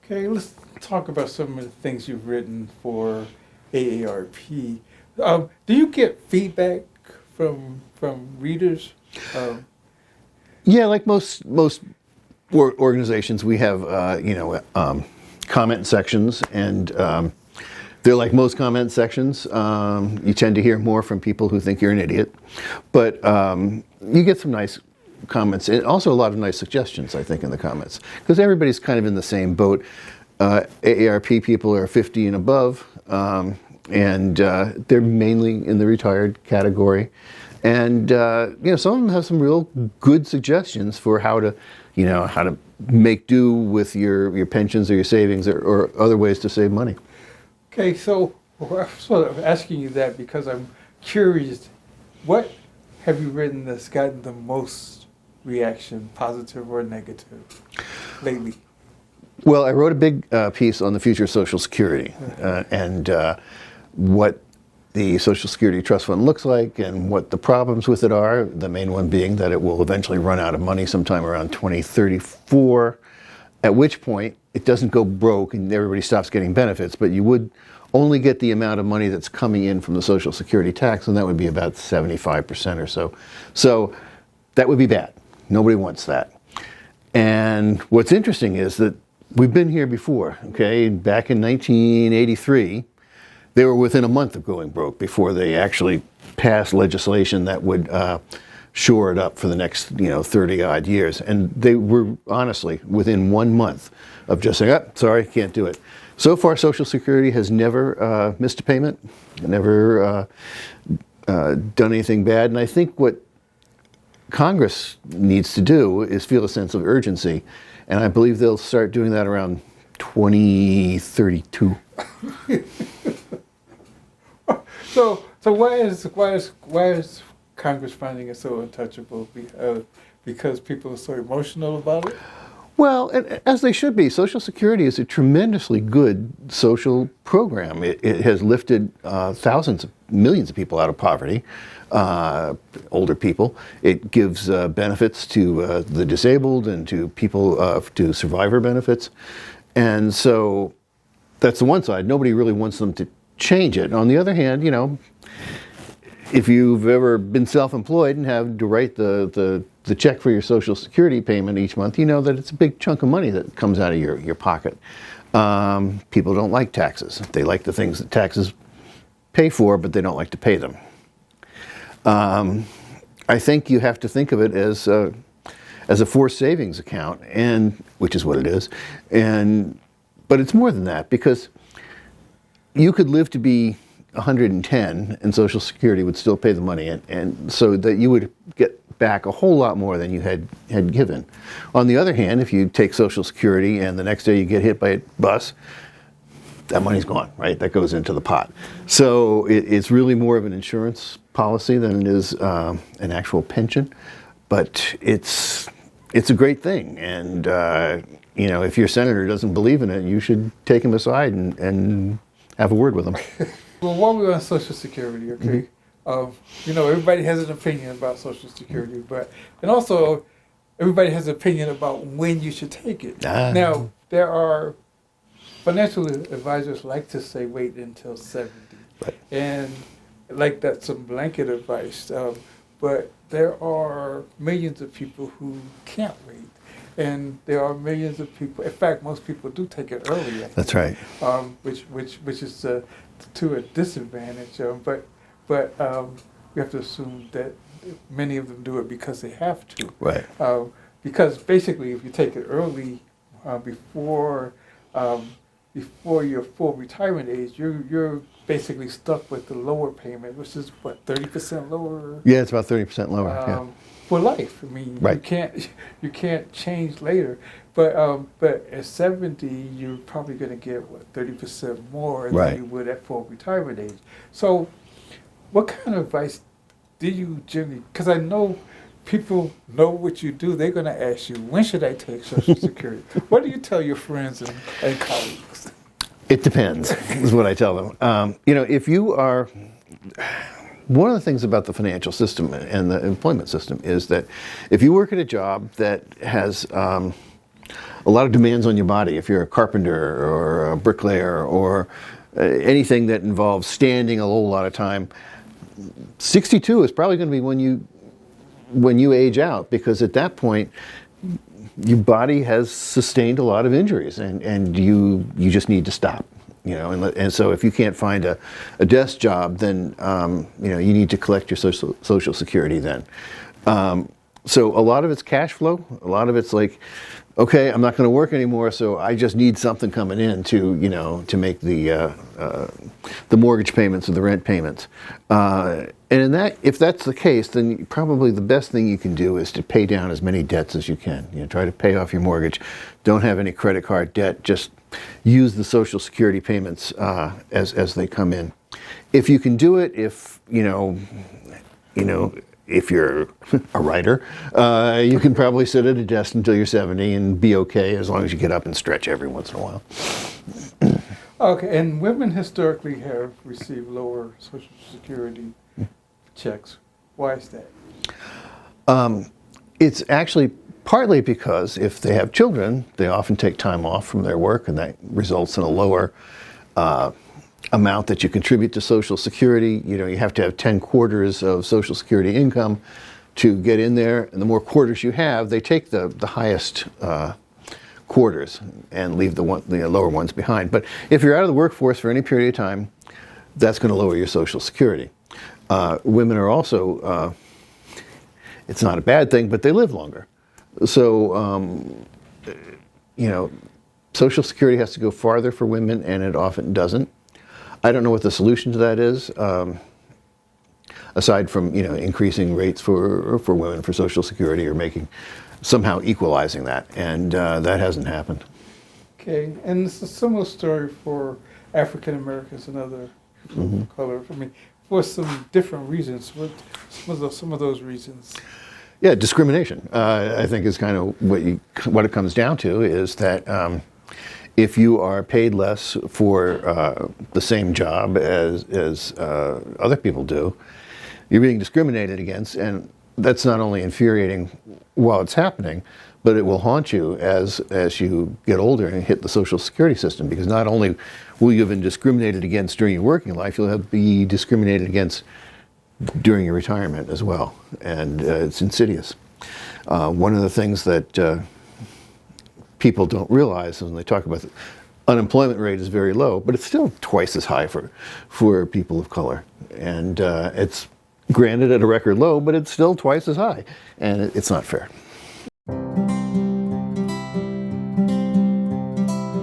Okay, let's talk about some of the things you've written for AARP. Do you get feedback from readers? Um, Yeah, like most organizations, we have comment sections, and they're like most comment sections. You tend to hear more from people who think you're an idiot, but you get some nice comments and also a lot of nice suggestions, I think, in the comments, because everybody's kind of in the same boat. AARP people are 50 and above, and they're mainly in the retired category. And some of them have some real good suggestions for how to make do with your pensions or your savings or other ways to save money. okay, so I'm sort of asking you that because I'm curious. What have you written that's gotten the most reaction, positive or negative, lately? Well, I wrote a big piece on the future of Social Security and what the Social Security Trust Fund looks like and what the problems with it are, the main one being that it will eventually run out of money sometime around 2034, at which point it doesn't go broke and everybody stops getting benefits, but you would only get the amount of money that's coming in from the Social Security tax, and that would be about 75% or so. So that would be bad. Nobody wants that. And what's interesting is that we've been here before, okay? Back in 1983, they were within a month of going broke before they actually passed legislation that would shore it up for the next 30-odd years. And they were honestly within 1 month of just saying, oh, sorry, can't do it. So far, Social Security has never missed a payment, never done anything bad. And I think what Congress needs to do is feel a sense of urgency. And I believe they'll start doing that around 2032. So why is Congress finding it so untouchable? Because people are so emotional about it? Well, and as they should be. Social Security is a tremendously good social program. It has lifted millions of people out of poverty, older people. It gives benefits to the disabled and to people, to survivor benefits. And so that's the one side. Nobody really wants them to change it. On the other hand, if you've ever been self-employed and have to write the check for your Social Security payment each month, you know that it's a big chunk of money that comes out of your pocket. People don't like taxes. They like the things that taxes pay for, but they don't like to pay them. I think you have to think of it as a forced savings account, which is what it is. But it's more than that, because you could live to be 110 and Social Security would still pay the money, and so that you would get back a whole lot more than you had given. On the other hand, if you take Social Security and the next day you get hit by a bus, that money's gone, right? That goes into the pot. So it's really more of an insurance policy than it is an actual pension, but it's a great thing. And if your senator doesn't believe in it, you should take him aside and have a word with him. Well, while we're on Social Security, okay, everybody has an opinion about Social Security, and also everybody has an opinion about when you should take it. Now, there are financial advisors like to say wait until 70, right. And like that's some blanket advice, but there are millions of people who can't wait. And there are millions of people. In fact, most people do take it early. That's right. Which is to a disadvantage. But we have to assume that many of them do it because they have to. Right. Because basically, if you take it early, before your full retirement age, you're basically stuck with the lower payment, which is what, 30% lower. Yeah, it's about 30% lower. Yeah. For life. I mean, right. you can't change later. But at 70, you're probably going to get 30% more right. than you would at full retirement age. So, what kind of advice do you generally? Because I know people know what you do. They're going to ask you, when should I take Social Security? What do you tell your friends and colleagues? It depends, is what I tell them. If you are. One of the things about the financial system and the employment system is that if you work at a job that has a lot of demands on your body. If you're a carpenter or a bricklayer or anything that involves standing a whole lot of time, 62 is probably going to be when you age out, because at that point your body has sustained a lot of injuries, and you just need to stop. And so if you can't find a desk job, then you need to collect your social security then. So a lot of it's cash flow. A lot of it's like, okay, I'm not going to work anymore, so I just need something coming in to make the mortgage payments or the rent payments. And if that's the case, then probably the best thing you can do is to pay down as many debts as you can. Try to pay off your mortgage. Don't have any credit card debt. Just use the Social Security payments as they come in. If you can do it, if you're a writer, you can probably sit at a desk until you're 70 and be okay, as long as you get up and stretch every once in a while. Okay, and women historically have received lower Social Security checks. Why is that? It's actually partly because if they have children, they often take time off from their work, and that results in a lower amount that you contribute to Social Security. You have to have 10 quarters of Social Security income to get in there, and the more quarters you have, they take the highest quarters and leave the lower ones behind. But if you're out of the workforce for any period of time, that's going to lower your Social Security. Women are also, it's not a bad thing, but they live longer. So, Social Security has to go farther for women, and it often doesn't. I don't know what the solution to that is, aside from increasing rates for women for Social Security, or somehow equalizing that, and that hasn't happened. Okay, and it's a similar story for African Americans and other people of color. For some different reasons. What some of those reasons? Yeah, discrimination. I think is kind of what it comes down to, is that if you are paid less for the same job as other people do, you're being discriminated against, and that's not only infuriating while it's happening, but it will haunt you as you get older and hit the Social Security system, because not only will you have been discriminated against during your working life, you'll be discriminated against during your retirement as well, and it's insidious. One of the things that people don't realize when they talk about the unemployment rate is very low, but it's still twice as high for people of color, and it's granted at a record low, but it's still twice as high, and it's not fair.